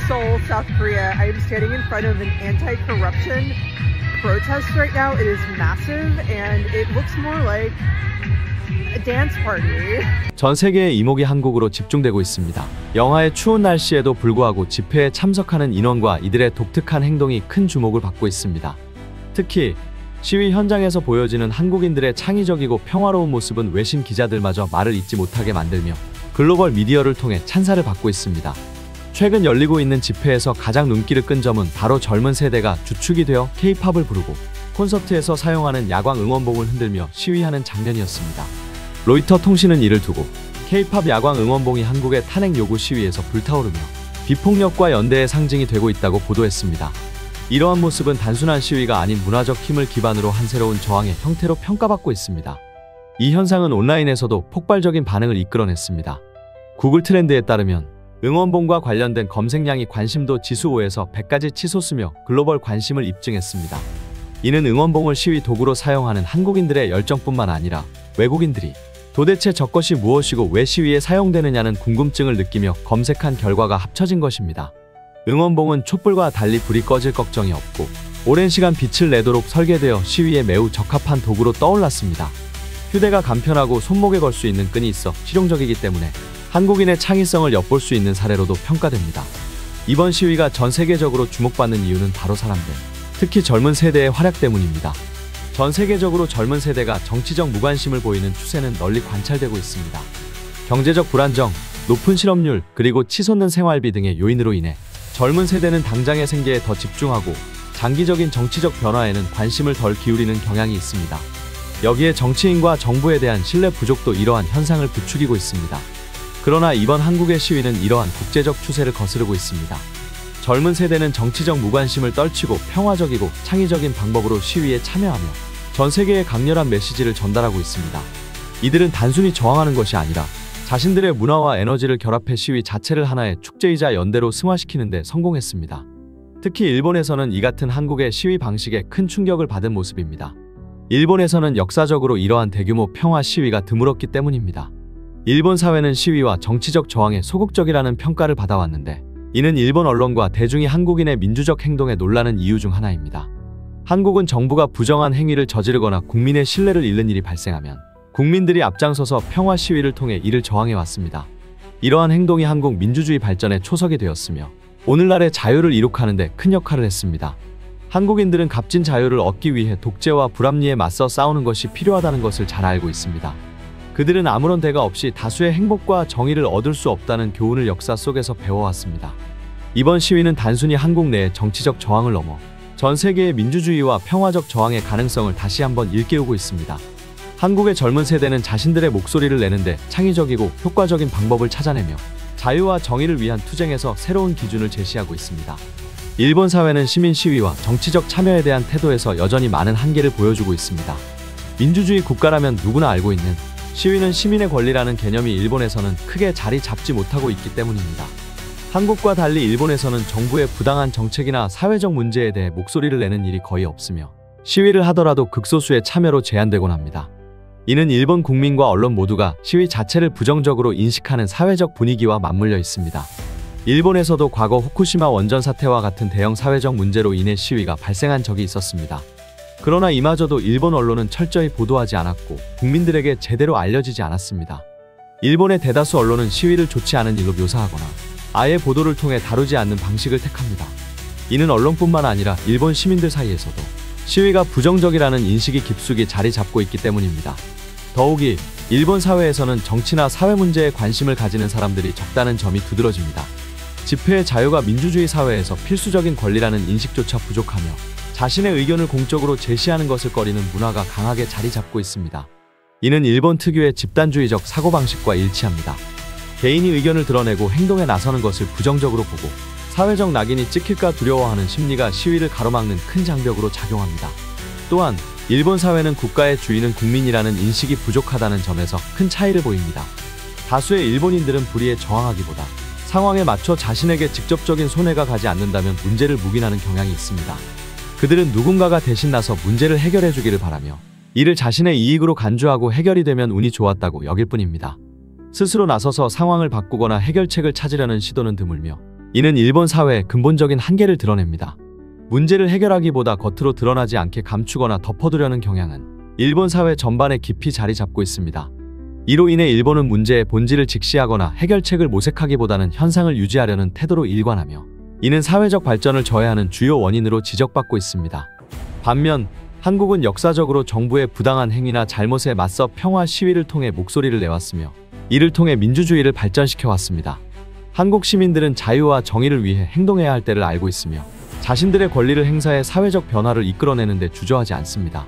Seoul, South Korea. I am standing in front of an anti-corruption protest right now. It is massive and it looks more like a dance party. 전 세계의 이목이 한국으로 집중되고 있습니다. 영하의 추운 날씨에도 불구하고 집회에 참석하는 인원과 이들의 독특한 행동이 큰 주목을 받고 있습니다. 특히 시위 현장에서 보여지는 한국인들의 창의적이고 평화로운 모습은 외신 기자들마저 말을 잇지 못하게 만들며 글로벌 미디어를 통해 찬사를 받고 있습니다. 최근 열리고 있는 집회에서 가장 눈길을 끈 점은 바로 젊은 세대가 주축이 되어 K-팝을 부르고 콘서트에서 사용하는 야광 응원봉을 흔들며 시위하는 장면이었습니다. 로이터 통신은 이를 두고 K-팝 야광 응원봉이 한국의 탄핵 요구 시위에서 불타오르며 비폭력과 연대의 상징이 되고 있다고 보도했습니다. 이러한 모습은 단순한 시위가 아닌 문화적 힘을 기반으로 한 새로운 저항의 형태로 평가받고 있습니다. 이 현상은 온라인에서도 폭발적인 반응을 이끌어냈습니다. 구글 트렌드에 따르면 응원봉과 관련된 검색량이 관심도 지수 5에서 100까지 치솟으며 글로벌 관심을 입증했습니다. 이는 응원봉을 시위 도구로 사용하는 한국인들의 열정뿐만 아니라 외국인들이 도대체 저것이 무엇이고 왜 시위에 사용되느냐는 궁금증을 느끼며 검색한 결과가 합쳐진 것입니다. 응원봉은 촛불과 달리 불이 꺼질 걱정이 없고 오랜 시간 빛을 내도록 설계되어 시위에 매우 적합한 도구로 떠올랐습니다. 휴대가 간편하고 손목에 걸 수 있는 끈이 있어 실용적이기 때문에 한국인의 창의성을 엿볼 수 있는 사례로도 평가됩니다. 이번 시위가 전 세계적으로 주목받는 이유는 바로 사람들, 특히 젊은 세대의 활약 때문입니다. 전 세계적으로 젊은 세대가 정치적 무관심을 보이는 추세는 널리 관찰되고 있습니다. 경제적 불안정, 높은 실업률, 그리고 치솟는 생활비 등의 요인으로 인해 젊은 세대는 당장의 생계에 더 집중하고 장기적인 정치적 변화에는 관심을 덜 기울이는 경향이 있습니다. 여기에 정치인과 정부에 대한 신뢰 부족도 이러한 현상을 부추기고 있습니다. 그러나 이번 한국의 시위는 이러한 국제적 추세를 거스르고 있습니다. 젊은 세대는 정치적 무관심을 떨치고 평화적이고 창의적인 방법으로 시위에 참여하며 전 세계에 강렬한 메시지를 전달하고 있습니다. 이들은 단순히 저항하는 것이 아니라 자신들의 문화와 에너지를 결합해 시위 자체를 하나의 축제이자 연대로 승화시키는 데 성공했습니다. 특히 일본에서는 이 같은 한국의 시위 방식에 큰 충격을 받은 모습입니다. 일본에서는 역사적으로 이러한 대규모 평화 시위가 드물었기 때문입니다. 일본 사회는 시위와 정치적 저항에 소극적이라는 평가를 받아왔는데 이는 일본 언론과 대중이 한국인의 민주적 행동에 놀라는 이유 중 하나입니다. 한국은 정부가 부정한 행위를 저지르거나 국민의 신뢰를 잃는 일이 발생하면 국민들이 앞장서서 평화 시위를 통해 이를 저항해왔습니다. 이러한 행동이 한국 민주주의 발전의 초석이 되었으며 오늘날의 자유를 이룩하는 데 큰 역할을 했습니다. 한국인들은 값진 자유를 얻기 위해 독재와 불합리에 맞서 싸우는 것이 필요하다는 것을 잘 알고 있습니다. 그들은 아무런 대가 없이 다수의 행복과 정의를 얻을 수 없다는 교훈을 역사 속에서 배워왔습니다. 이번 시위는 단순히 한국 내의 정치적 저항을 넘어 전 세계의 민주주의와 평화적 저항의 가능성을 다시 한번 일깨우고 있습니다. 한국의 젊은 세대는 자신들의 목소리를 내는데 창의적이고 효과적인 방법을 찾아내며 자유와 정의를 위한 투쟁에서 새로운 기준을 제시하고 있습니다. 일본 사회는 시민 시위와 정치적 참여에 대한 태도에서 여전히 많은 한계를 보여주고 있습니다. 민주주의 국가라면 누구나 알고 있는 시위는 시민의 권리라는 개념이 일본에서는 크게 자리 잡지 못하고 있기 때문입니다. 한국과 달리 일본에서는 정부의 부당한 정책이나 사회적 문제에 대해 목소리를 내는 일이 거의 없으며 시위를 하더라도 극소수의 참여로 제한되곤 합니다. 이는 일본 국민과 언론 모두가 시위 자체를 부정적으로 인식하는 사회적 분위기와 맞물려 있습니다. 일본에서도 과거 후쿠시마 원전 사태와 같은 대형 사회적 문제로 인해 시위가 발생한 적이 있었습니다. 그러나 이마저도 일본 언론은 철저히 보도하지 않았고 국민들에게 제대로 알려지지 않았습니다. 일본의 대다수 언론은 시위를 좋지 않은 일로 묘사하거나 아예 보도를 통해 다루지 않는 방식을 택합니다. 이는 언론뿐만 아니라 일본 시민들 사이에서도 시위가 부정적이라는 인식이 깊숙이 자리 잡고 있기 때문입니다. 더욱이 일본 사회에서는 정치나 사회 문제에 관심을 가지는 사람들이 적다는 점이 두드러집니다. 집회의 자유가 민주주의 사회에서 필수적인 권리라는 인식조차 부족하며 자신의 의견을 공적으로 제시하는 것을 꺼리는 문화가 강하게 자리 잡고 있습니다. 이는 일본 특유의 집단주의적 사고방식과 일치합니다. 개인이 의견을 드러내고 행동에 나서는 것을 부정적으로 보고 사회적 낙인이 찍힐까 두려워하는 심리가 시위를 가로막는 큰 장벽으로 작용합니다. 또한 일본 사회는 국가의 주인은 국민이라는 인식이 부족하다는 점에서 큰 차이를 보입니다. 다수의 일본인들은 불의에 저항하기보다 상황에 맞춰 자신에게 직접적인 손해가 가지 않는다면 문제를 묵인하는 경향이 있습니다. 그들은 누군가가 대신 나서 문제를 해결해 주기를 바라며 이를 자신의 이익으로 간주하고 해결이 되면 운이 좋았다고 여길 뿐입니다. 스스로 나서서 상황을 바꾸거나 해결책을 찾으려는 시도는 드물며 이는 일본 사회의 근본적인 한계를 드러냅니다. 문제를 해결하기보다 겉으로 드러나지 않게 감추거나 덮어두려는 경향은 일본 사회 전반에 깊이 자리 잡고 있습니다. 이로 인해 일본은 문제의 본질을 직시하거나 해결책을 모색하기보다는 현상을 유지하려는 태도로 일관하며 이는 사회적 발전을 저해하는 주요 원인으로 지적받고 있습니다. 반면 한국은 역사적으로 정부의 부당한 행위나 잘못에 맞서 평화 시위를 통해 목소리를 내왔으며 이를 통해 민주주의를 발전시켜 왔습니다. 한국 시민들은 자유와 정의를 위해 행동해야 할 때를 알고 있으며 자신들의 권리를 행사해 사회적 변화를 이끌어내는 데 주저하지 않습니다.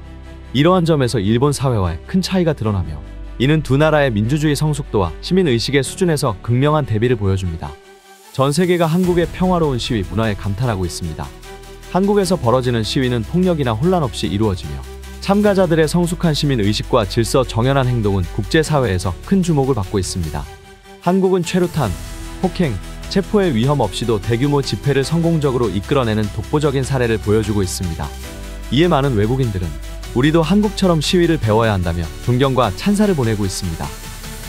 이러한 점에서 일본 사회와의 큰 차이가 드러나며 이는 두 나라의 민주주의 성숙도와 시민의식의 수준에서 극명한 대비를 보여줍니다. 전 세계가 한국의 평화로운 시위 문화에 감탄하고 있습니다. 한국에서 벌어지는 시위는 폭력이나 혼란 없이 이루어지며 참가자들의 성숙한 시민의식과 질서 정연한 행동은 국제사회에서 큰 주목을 받고 있습니다. 한국은 최루탄, 폭행, 체포의 위험 없이도 대규모 집회를 성공적으로 이끌어내는 독보적인 사례를 보여주고 있습니다. 이에 많은 외국인들은 우리도 한국처럼 시위를 배워야 한다며 존경과 찬사를 보내고 있습니다.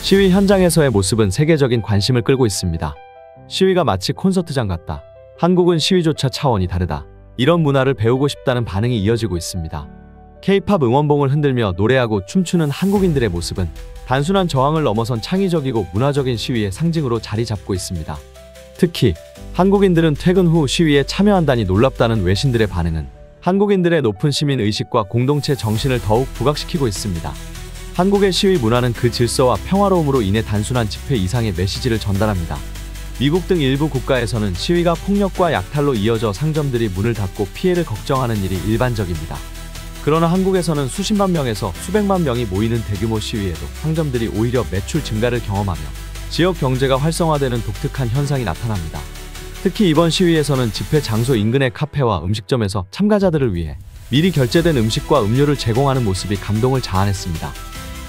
시위 현장에서의 모습은 세계적인 관심을 끌고 있습니다. 시위가 마치 콘서트장 같다. 한국은 시위조차 차원이 다르다. 이런 문화를 배우고 싶다는 반응이 이어지고 있습니다. K-팝 응원봉을 흔들며 노래하고 춤추는 한국인들의 모습은 단순한 저항을 넘어선 창의적이고 문화적인 시위의 상징으로 자리 잡고 있습니다. 특히 한국인들은 퇴근 후 시위에 참여한다니 놀랍다는 외신들의 반응은 한국인들의 높은 시민의식과 공동체 정신을 더욱 부각시키고 있습니다. 한국의 시위 문화는 그 질서와 평화로움으로 인해 단순한 집회 이상의 메시지를 전달합니다. 미국 등 일부 국가에서는 시위가 폭력과 약탈로 이어져 상점들이 문을 닫고 피해를 걱정하는 일이 일반적입니다. 그러나 한국에서는 수십만 명에서 수백만 명이 모이는 대규모 시위에도 상점들이 오히려 매출 증가를 경험하며 지역 경제가 활성화되는 독특한 현상이 나타납니다. 특히 이번 시위에서는 집회 장소 인근의 카페와 음식점에서 참가자들을 위해 미리 결제된 음식과 음료를 제공하는 모습이 감동을 자아냈습니다.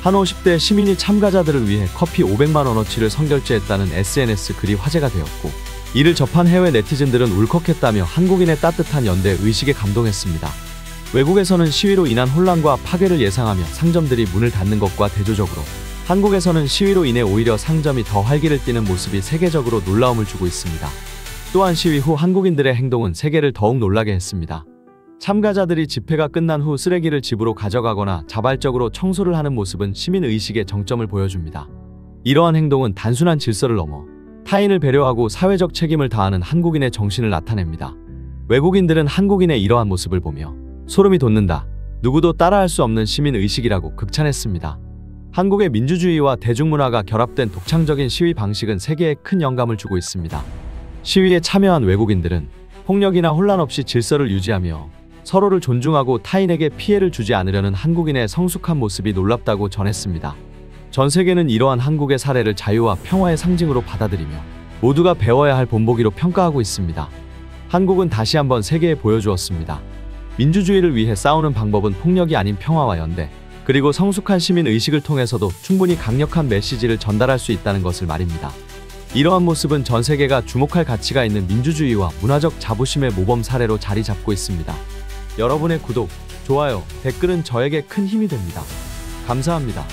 한 50대 시민이 참가자들을 위해 커피 500만 원어치를 선결제했다는 SNS 글이 화제가 되었고 이를 접한 해외 네티즌들은 울컥했다며 한국인의 따뜻한 연대 의식에 감동했습니다. 외국에서는 시위로 인한 혼란과 파괴를 예상하며 상점들이 문을 닫는 것과 대조적으로 한국에서는 시위로 인해 오히려 상점이 더 활기를 띠는 모습이 세계적으로 놀라움을 주고 있습니다. 또한 시위 후 한국인들의 행동은 세계를 더욱 놀라게 했습니다. 참가자들이 집회가 끝난 후 쓰레기를 집으로 가져가거나 자발적으로 청소를 하는 모습은 시민의식의 정점을 보여줍니다. 이러한 행동은 단순한 질서를 넘어 타인을 배려하고 사회적 책임을 다하는 한국인의 정신을 나타냅니다. 외국인들은 한국인의 이러한 모습을 보며 소름이 돋는다. 누구도 따라할 수 없는 시민의식이라고 극찬했습니다. 한국의 민주주의와 대중문화가 결합된 독창적인 시위 방식은 세계에 큰 영감을 주고 있습니다. 시위에 참여한 외국인들은 폭력이나 혼란 없이 질서를 유지하며 서로를 존중하고 타인에게 피해를 주지 않으려는 한국인의 성숙한 모습이 놀랍다고 전했습니다. 전 세계는 이러한 한국의 사례를 자유와 평화의 상징으로 받아들이며 모두가 배워야 할 본보기로 평가하고 있습니다. 한국은 다시 한번 세계에 보여주었습니다. 민주주의를 위해 싸우는 방법은 폭력이 아닌 평화와 연대, 그리고 성숙한 시민의식을 통해서도 충분히 강력한 메시지를 전달할 수 있다는 것을 말입니다. 이러한 모습은 전 세계가 주목할 가치가 있는 민주주의와 문화적 자부심의 모범 사례로 자리 잡고 있습니다. 여러분의 구독, 좋아요, 댓글은 저에게 큰 힘이 됩니다. 감사합니다.